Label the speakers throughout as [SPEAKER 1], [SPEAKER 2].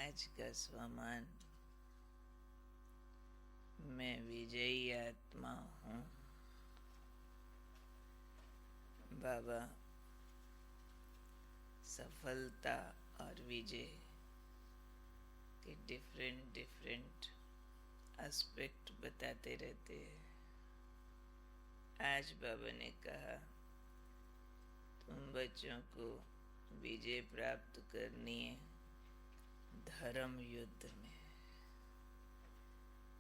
[SPEAKER 1] आज का स्वमान। मैं विजयी आत्मा हूँ। बाबा सफलता और विजय के डिफरेंट डिफरेंट एस्पेक्ट बताते रहते हैं। आज बाबा ने कहा, तुम बच्चों को विजय प्राप्त करनी है धर्म युद्ध में।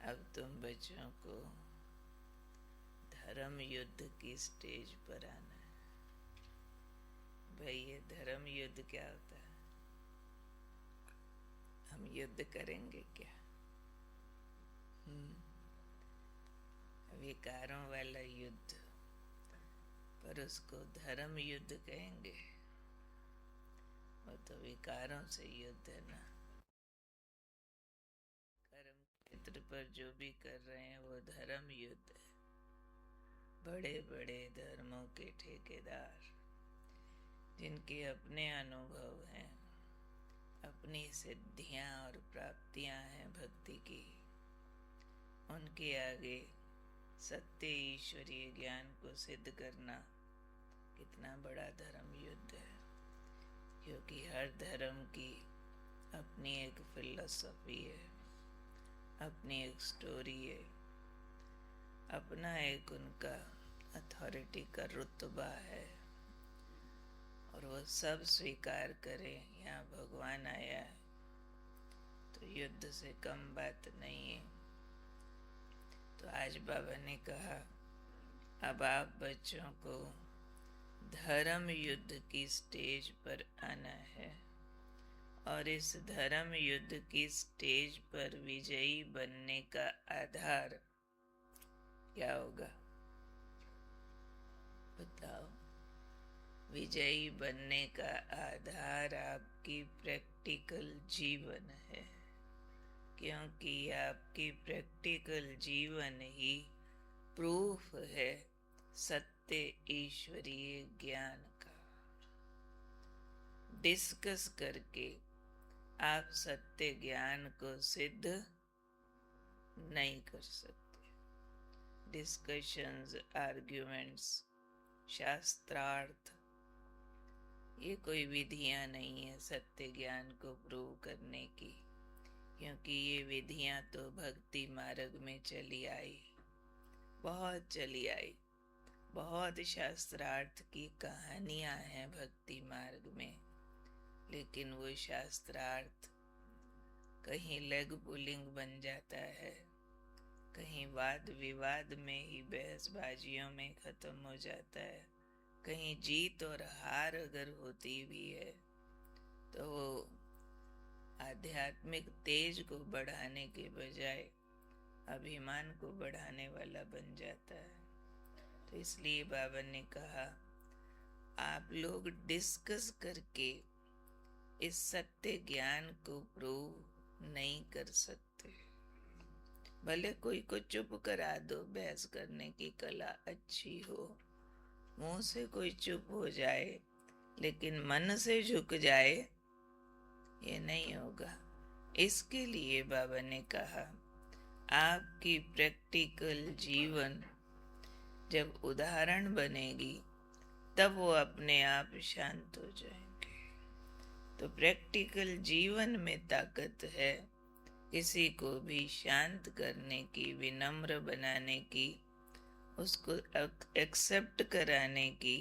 [SPEAKER 1] अब तुम बच्चों को धर्म युद्ध की स्टेज पर आना है। भाई, ये धर्म युद्ध क्या होता है? हम युद्ध करेंगे क्या? विकारों वाला युद्ध, पर उसको धर्म युद्ध कहेंगे? वो तो विकारों से युद्ध है ना। कर्म क्षेत्र पर जो भी कर रहे हैं वो धर्म युद्ध है। बड़े बड़े धर्मों के ठेकेदार, जिनके अपने अनुभव हैं, अपनी सिद्धियां और प्राप्तियां हैं भक्ति की, उनके आगे सत्य ईश्वरीय ज्ञान को सिद्ध करना कितना बड़ा धर्म युद्ध है। क्योंकि हर धर्म की अपनी एक फिलॉसफी है, अपनी एक स्टोरी है, अपना एक उनका अथॉरिटी का रुतबा है, और वो सब स्वीकार करें यहाँ भगवान आया है तो युद्ध से कम बात नहीं है। तो आज बाबा ने कहा, अब आप बच्चों को धर्म युद्ध की स्टेज पर आना है, और इस धर्म युद्ध की स्टेज पर विजयी बनने का आधार क्या होगा? बताओ। विजयी बनने का आधार आपकी प्रैक्टिकल जीवन है, क्योंकि आपकी प्रैक्टिकल जीवन ही प्रूफ है सत्य ईश्वरीय ज्ञान का। डिस्कस करके आप सत्य ज्ञान को सिद्ध नहीं कर सकते। डिस्कशंस, आर्ग्यूमेंट्स, शास्त्रार्थ, ये कोई विधियां नहीं है सत्य ज्ञान को प्रूव करने की, क्योंकि ये विधियां तो भक्ति मार्ग में चली आई, बहुत चली आई। बहुत शास्त्रार्थ की कहानियां हैं भक्ति मार्ग में, लेकिन वो शास्त्रार्थ कहीं लेग पुलिंग बन जाता है, कहीं वाद विवाद में ही बहसबाजियों में खत्म हो जाता है, कहीं जीत और हार अगर होती भी है तो वो आध्यात्मिक तेज को बढ़ाने के बजाय अभिमान को बढ़ाने वाला बन जाता है। तो इसलिए बाबा ने कहा, आप लोग डिस्कस करके इस सत्य ज्ञान को प्रूव नहीं कर सकते। भले कोई को चुप करा दो, बहस करने की कला अच्छी हो, मुंह से कोई चुप हो जाए, लेकिन मन से झुक जाए, ये नहीं होगा। इसके लिए बाबा ने कहा, आपकी प्रैक्टिकल जीवन जब उदाहरण बनेगी तब वो अपने आप शांत हो जाएंगे। तो प्रैक्टिकल जीवन में ताकत है किसी को भी शांत करने की, विनम्र बनाने की, उसको एक्सेप्ट कराने की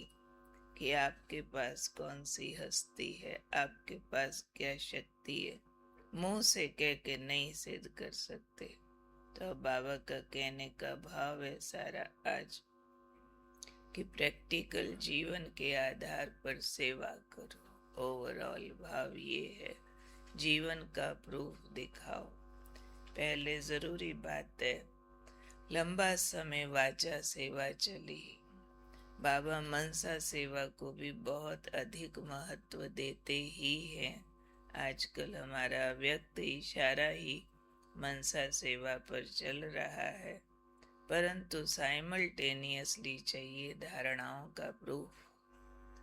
[SPEAKER 1] कि आपके पास कौन सी हस्ती है, आपके पास क्या शक्ति है। मुंह से कह के नहीं सिद्ध कर सकते। तो बाबा का कहने का भाव है सारा आज कि प्रैक्टिकल जीवन के आधार पर सेवा करो। ओवरऑल भाव ये है, जीवन का प्रूफ दिखाओ। पहले जरूरी बात है, लंबा समय वाचा सेवा चली, बाबा मनसा सेवा को भी बहुत अधिक महत्व देते ही हैं। आजकल हमारा व्यक्त इशारा ही मनसा सेवा पर चल रहा है, परंतु साइमल्टेनियसली चाहिए धारणाओं का प्रूफ।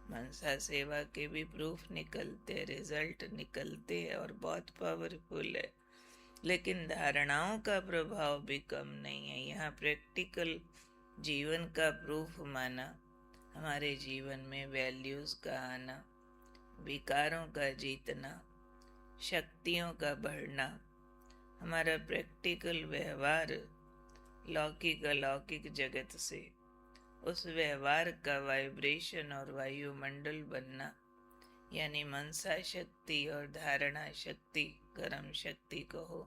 [SPEAKER 1] मनसा सेवा के भी प्रूफ निकलते, रिजल्ट निकलते हैं और बहुत पावरफुल है, लेकिन धारणाओं का प्रभाव भी कम नहीं है। यहाँ प्रैक्टिकल जीवन का प्रूफ माना, हमारे जीवन में वैल्यूज का आना, विकारों का जीतना, शक्तियों का बढ़ना, हमारा प्रैक्टिकल व्यवहार लौकिक अलौकिक जगत से, उस व्यवहार का वाइब्रेशन और वायुमंडल बनना, यानी मनसा शक्ति और धारणा शक्ति, कर्म शक्ति कहो,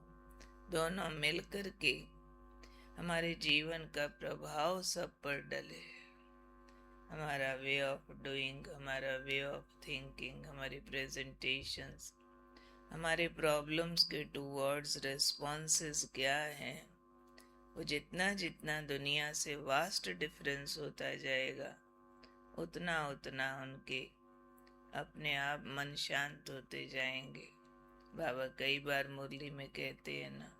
[SPEAKER 1] दोनों मिलकर के हमारे जीवन का प्रभाव सब पर डले। हमारा वे ऑफ डूइंग, हमारा वे ऑफ थिंकिंग, हमारी प्रेजेंटेशंस, हमारे प्रॉब्लम्स के टूवर्ड्स रिस्पॉन्सेस क्या हैं, वो जितना जितना दुनिया से वास्ट डिफरेंस होता जाएगा, उतना उतना उनके अपने आप मन शांत होते जाएंगे। बाबा कई बार मुरली में कहते हैं ना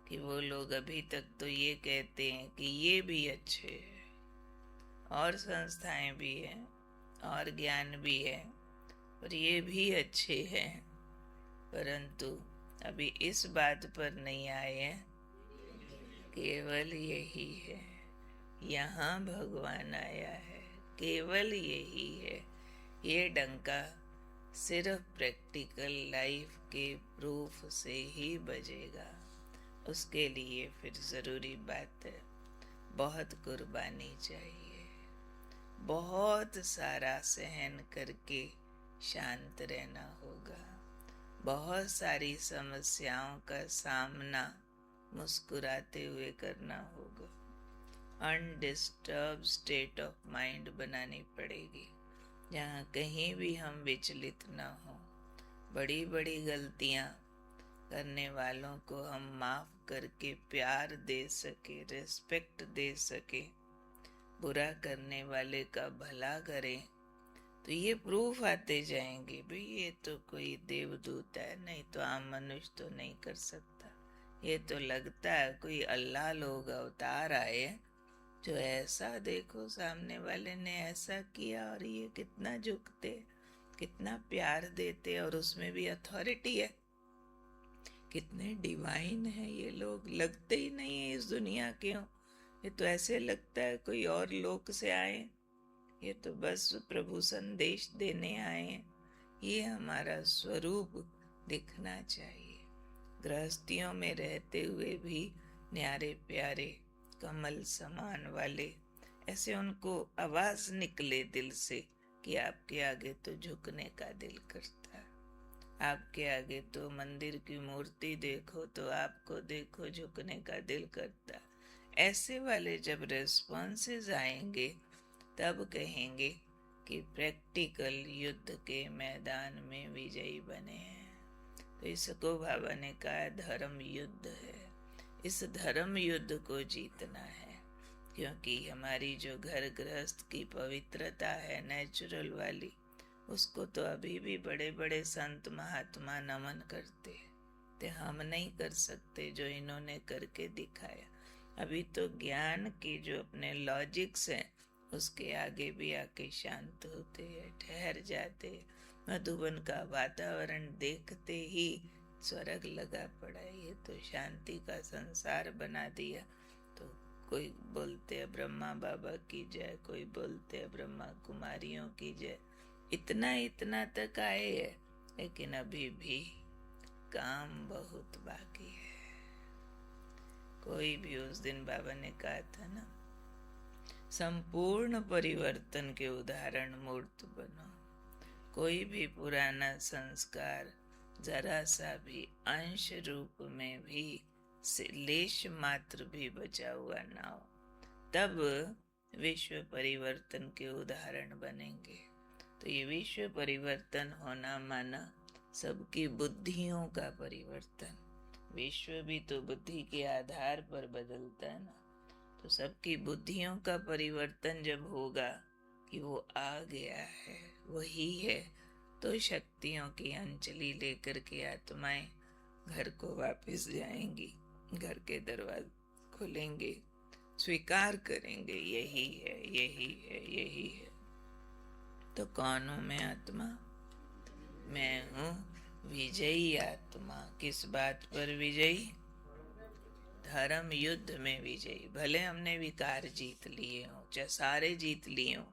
[SPEAKER 1] कि वो लोग अभी तक तो ये कहते हैं कि ये भी अच्छे हैं, और संस्थाएं भी हैं और ज्ञान भी है, पर ये भी अच्छे हैं, परंतु अभी इस बात पर नहीं आए हैं केवल यही है, यहाँ भगवान आया है, केवल यही है। ये डंका सिर्फ प्रैक्टिकल लाइफ के प्रूफ से ही बजेगा। उसके लिए फिर ज़रूरी बात है, बहुत कुर्बानी चाहिए, बहुत सारा सहन करके शांत रहना होगा, बहुत सारी समस्याओं का सामना मुस्कुराते हुए करना होगा, अनडिस्टर्ब स्टेट ऑफ माइंड बनानी पड़ेगी, जहाँ कहीं भी हम विचलित ना हो। बड़ी बड़ी गलतियाँ करने वालों को हम माफ़ करके प्यार दे सके, रिस्पेक्ट दे सके, बुरा करने वाले का भला करें, तो ये प्रूफ आते जाएंगे। भाई ये तो कोई देवदूत है, नहीं तो आम मनुष्य तो नहीं कर सकता, ये तो लगता है कोई अल्लाह लोग अवतार आए, जो ऐसा देखो सामने वाले ने ऐसा किया और ये कितना झुकते, कितना प्यार देते, और उसमें भी अथॉरिटी है, कितने डिवाइन है ये लोग, लगते ही नहीं है इस दुनिया के हो, ये तो ऐसे लगता है कोई और लोक से आए, ये तो बस प्रभु संदेश देने आए हैं। ये हमारा स्वरूप दिखना चाहिए। गृहस्थियों में रहते हुए भी न्यारे प्यारे कमल समान वाले, ऐसे उनको आवाज निकले दिल से कि आपके आगे तो झुकने का दिल करता है, आपके आगे तो मंदिर की मूर्ति देखो तो आपको देखो झुकने का दिल करता है। ऐसे वाले जब रेस्पॉन्सेज आएंगे तब कहेंगे कि प्रैक्टिकल युद्ध के मैदान में विजयी बने हैं। तो इसको बाबा ने कहा धर्म युद्ध है, इस धर्म युद्ध को जीतना है, क्योंकि हमारी जो घर गृहस्थ की पवित्रता है नेचुरल वाली, उसको तो अभी भी बड़े बड़े संत महात्मा नमन करते हैं, तो हम नहीं कर सकते जो इन्होंने करके दिखाया। अभी तो ज्ञान के जो अपने लॉजिक्स हैं उसके आगे भी आके शांत होते हैं, ठहर जाते हैं। मधुबन का वातावरण देखते ही स्वर्ग लगा पड़ा, ये तो शांति का संसार बना दिया। तो कोई बोलते हैं ब्रह्मा बाबा की जय, कोई बोलते हैं ब्रह्मा कुमारियों की जय, इतना इतना तक आए हैं, लेकिन अभी भी काम बहुत बाकी है। कोई भी उस दिन बाबा ने कहा था ना, संपूर्ण परिवर्तन के उदाहरण मूर्त बनो। कोई भी पुराना संस्कार जरा सा भी अंश रूप में भी लेश मात्र भी बचा हुआ ना हो, तब विश्व परिवर्तन के उदाहरण बनेंगे। तो ये विश्व परिवर्तन होना माना सबकी बुद्धियों का परिवर्तन। विश्व भी तो बुद्धि के आधार पर बदलता है ना, तो सबकी बुद्धियों का परिवर्तन जब होगा कि वो आ गया है, वही है, तो शक्तियों की अंजलि लेकर के आत्माएं घर को वापस जाएंगी, घर के दरवाजे खुलेंगे, स्वीकार करेंगे यही है, यही है, यही है। तो कौन हूँ मैं आत्मा? मैं हूँ विजयी आत्मा। किस बात पर विजयी? धर्म युद्ध में विजयी। भले हमने विकार जीत लिए हों, चाहे सारे जीत लिए हों,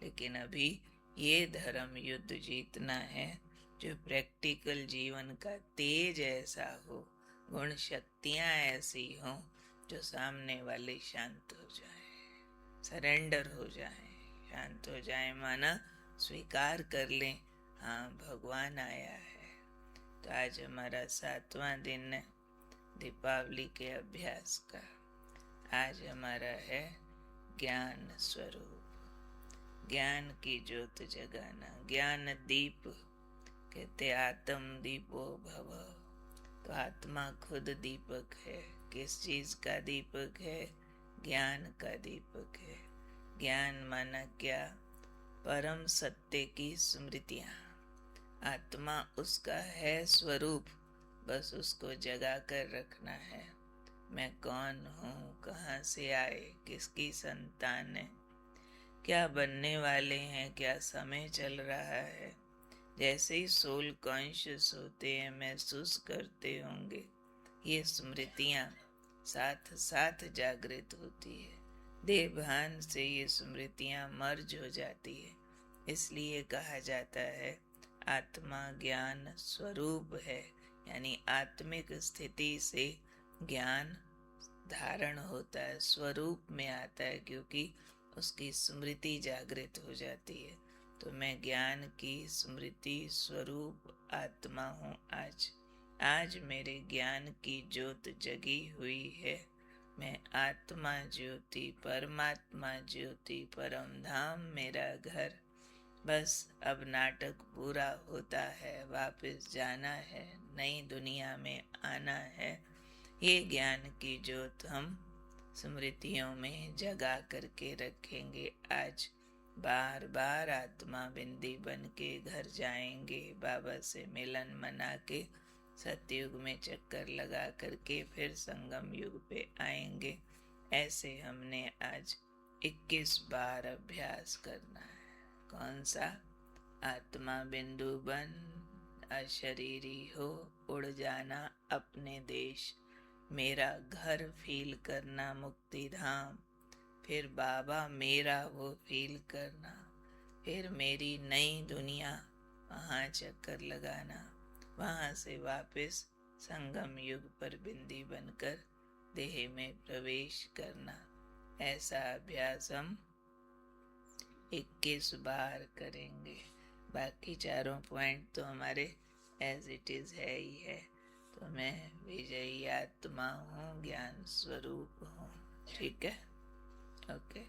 [SPEAKER 1] लेकिन अभी ये धर्म युद्ध जीतना है जो प्रैक्टिकल जीवन का तेज ऐसा हो, गुण शक्तियाँ ऐसी हों जो सामने वाले शांत हो जाए, सरेंडर हो जाए। शांत हो जाए माना स्वीकार कर लें, हाँ भगवान आया है। तो आज हमारा 7वां दिन है दीपावली के अभ्यास का। आज हमारा है ज्ञान स्वरूप, ज्ञान की ज्योत जगाना। ज्ञान दीप कहते आत्म दीपो भव। तो आत्मा खुद दीपक है। किस चीज का दीपक है? ज्ञान का दीपक है। ज्ञान माना क्या? परम सत्य की स्मृतियाँ। आत्मा उसका है स्वरूप, बस उसको जगा कर रखना है। मैं कौन हूँ, कहाँ से आए, किसकी संतान है, क्या बनने वाले हैं, क्या समय चल रहा है। जैसे ही सोल कॉन्शियस होते हैं, महसूस करते होंगे, ये स्मृतियाँ साथ साथ जागृत होती है। देह भान से ये स्मृतियाँ मर्ज हो जाती है। इसलिए कहा जाता है आत्मा ज्ञान स्वरूप है, यानी आत्मिक स्थिति से ज्ञान धारण होता है, स्वरूप में आता है, क्योंकि उसकी स्मृति जागृत हो जाती है। तो मैं ज्ञान की स्मृति स्वरूप आत्मा हूँ। आज मेरे ज्ञान की ज्योत जगी हुई है। मैं आत्मा ज्योति, परमात्मा ज्योति, परम धाम मेरा घर। बस अब नाटक पूरा होता है, वापस जाना है, नई दुनिया में आना है। ये ज्ञान की ज्योत हम स्मृतियों में जगा करके रखेंगे। आज बार बार आत्मा बिंदी बन के घर जाएंगे, बाबा से मिलन मना के सतयुग में चक्कर लगा करके फिर संगम युग पे आएंगे। ऐसे हमने आज 21 बार अभ्यास करना है। कौन सा? आत्मा बिंदु बन, अशरीरी हो, उड़ जाना अपने देश, मेरा घर फील करना मुक्ति धाम, फिर बाबा मेरा वो फील करना, फिर मेरी नई दुनिया, वहाँ चक्कर लगाना, वहाँ से वापस संगम युग पर बिंदी बनकर देह में प्रवेश करना। ऐसा अभ्यास हम 21 बार करेंगे। बाकी चारों पॉइंट तो हमारे एज इट इज है ही है। तो मैं विजयी आत्मा हूँ, ज्ञान स्वरूप हूँ। ठीक है, ओके।